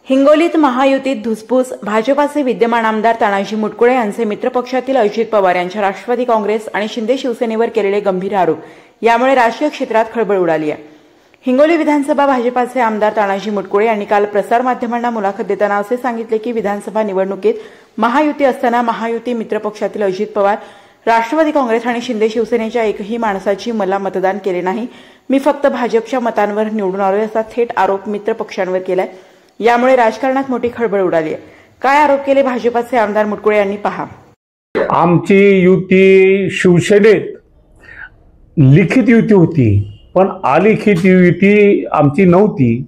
हिंगोलीत महायुतीत धुसफूस. भाजपाचे विद्यमान आमदार तानाजी मुटकुळे यांचे मित्रपक्षातील अजित पवार यांच्या राष्ट्रवादी काँग्रेस आणि शिंदे शिवसेनेवर केलेले गंभीर आरोप यामुळे राजकीय क्षेत्रात खळबळ उडाली आहे. हिंगोली विधानसभा भाजपाचे आमदार तानाजी मुटकुळे यांनी काल प्रसारमाध्यमांना मुलाखत देताना असे सांगितले की विधानसभा निवडणुकीत महायुती असताना महायुती मित्रपक्षातील अजित पवार, राष्ट्रवादी काँग्रेस आणि शिंदे शिवसेनेच्या एकही माणसाची मला मतदान केले नाही. मी फक्त भाजपच्या मतांवर निवडून आलोय असा थेट आरोप मित्रपक्षांवर केलाय. यामुळे राजकारणात मोठी खळबळ उडाली आहे. काय आरोप केले भाजपाचे आमदार मुटकुळे यांनी पहा. आमची युती शिवसेनेत लिखित युती होती, पण अलिखित युती आमची नव्हती.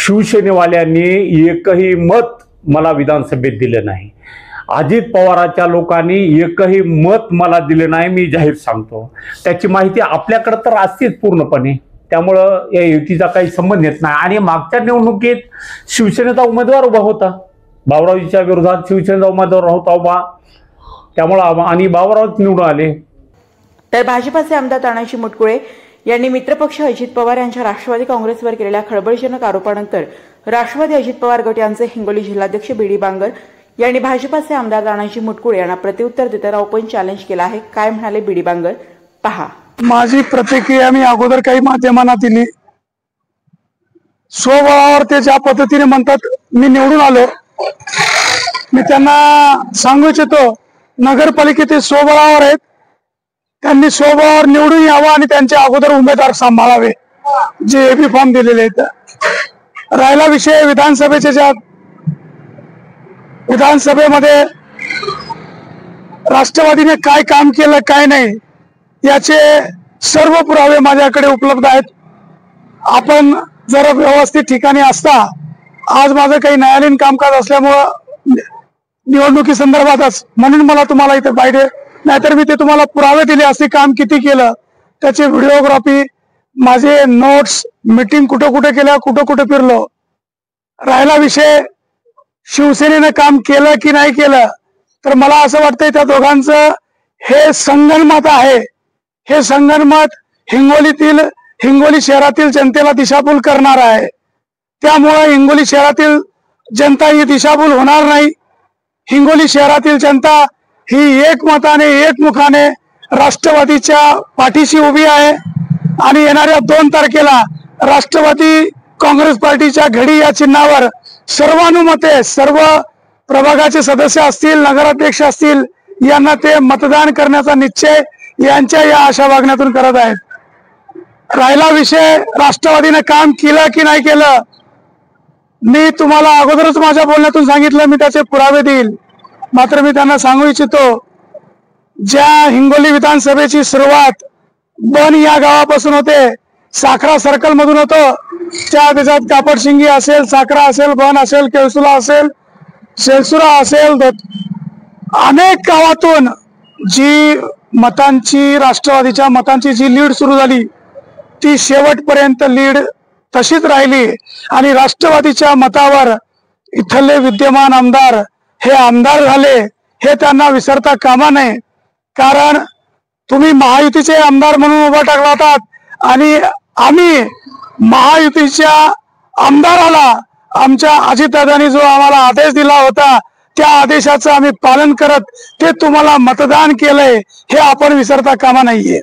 शिवसेनेवाल्यांनी एकही मत मला विधानसभेत दिलं नाही. अजित पवारांच्या लोकांनी एकही मत मला दिले नाही. मी जाहीर सांगतो, त्याची माहिती आपल्याकडे तर असतेच पूर्णपणे. त्यामुळं या युतीचा काही संबंध येत नाही. आणि मागच्या निवडणुकीत शिवसेनेचा उमेदवार उभा होता, बावरावजीच्या विरोधात शिवसेनेचा उमेदवार होता उभा, त्यामुळं आणि बावराव निवडून आले. तर भाजपाचे आमदार तानाजी मुटकुळे यांनी मित्रपक्ष अजित पवार यांच्या राष्ट्रवादी काँग्रेसवर केलेल्या खळबळजनक आरोपानंतर राष्ट्रवादी अजित पवार गट यांचे हिंगोली जिल्हाध्यक्ष बीडी बांगर यांनी भाजपाचे आमदार तानाजी मुटकुळे यांना प्रत्युत्तर देताना ओपन चॅलेंज केलं आहे. काय म्हणाले बीडी बांगर पहा. माझी प्रतिक्रिया मी अगोदर काही माध्यमांना दिली. स्वबळावर ते ज्या पद्धतीने म्हणतात मी निवडून आलो, मी त्यांना सांगू इच्छितो नगरपालिकेचे स्वबळावर आहेत, त्यांनी स्वबळावर निवडून यावं आणि त्यांच्या अगोदर उमेदवार सांभाळावे जे एबी फॉर्म दिलेले आहेत. राहिला विषय विधानसभेचे, ज्या विधानसभेमध्ये राष्ट्रवादीने काय काम केलं काय नाही याचे सर्व पुरावे माझ्याकडे उपलब्ध आहेत. आपण जर व्यवस्थित ठिकाणी असता, आज माझं काही न्यायालयीन कामकाज असल्यामुळं निवडणुकी संदर्भातच म्हणून मला तुम्हाला इथे पाहिजे, नाहीतर मी ते तुम्हाला पुरावे दिले असते काम किती केलं त्याचे व्हिडिओग्राफी, माझे नोट्स, मीटिंग कुठं कुठे केल्या, कुठं कुठे फिरलो. राहिला विषय शिवसेनेनं काम केलं की नाही केलं, तर मला असं वाटतंय त्या दोघांचं हे संगनमत आहे. हे संगनमत हिंगोली शहरातील जनतेला दिशाभूल करणार आहे. त्यामुळे हिंगोली शहरातील जनता ही दिशाभूल होणार नाही. हिंगोली शहरातील जनता ही एकमताने एकमुखाने राष्ट्रवादीच्या पाठीशी उभी आहे आणि येणाऱ्या 2 तारखेला राष्ट्रवादी काँग्रेस पार्टीच्या घडी या चिन्हावर सर्वानुमते सर्व प्रभागाचे सदस्य असतील, नगराध्यक्ष असतील, यांना ते मतदान करण्याचा निश्चय यांच्या या आशा वागण्यातून करत आहेत. राहिला विषय राष्ट्रवादीने काम केलं की नाही केलं, मी तुम्हाला अगोदरच माझ्या बोलण्यातून सांगितलं, मी त्याचे पुरावे देईल. मात्र मी त्यांना सांगू इच्छितो, ज्या हिंगोली विधानसभेची सुरुवात बन या गावापासून होते, साखरा सर्कल मधून होतो, त्याच्यात कापडशिंगी असेल, साखरा असेल, बन असेल, केळसुला असेल, शेलसुरा असेल, अनेक गावातून जी मतांची, राष्ट्रवादीच्या मतांची जी लीड सुरू झाली ती शेवटपर्यंत लीड तशीच राहिली. आणि राष्ट्रवादीच्या मतावर इथले विद्यमान आमदार हे आमदार झाले हे त्यांना विसरता कामा नये. कारण तुम्ही महायुतीचे आमदार म्हणून उभा टाकला होतात आणि आम्ही महायुतीच्या आमदाराला आमच्या अजितदादांनी जो आम्हाला आदेश दिला होता त्या आदेशाचं आम्ही पालन करत ते तुम्हाला मतदान केलंय हे आपण विसरता कामा नाहीये.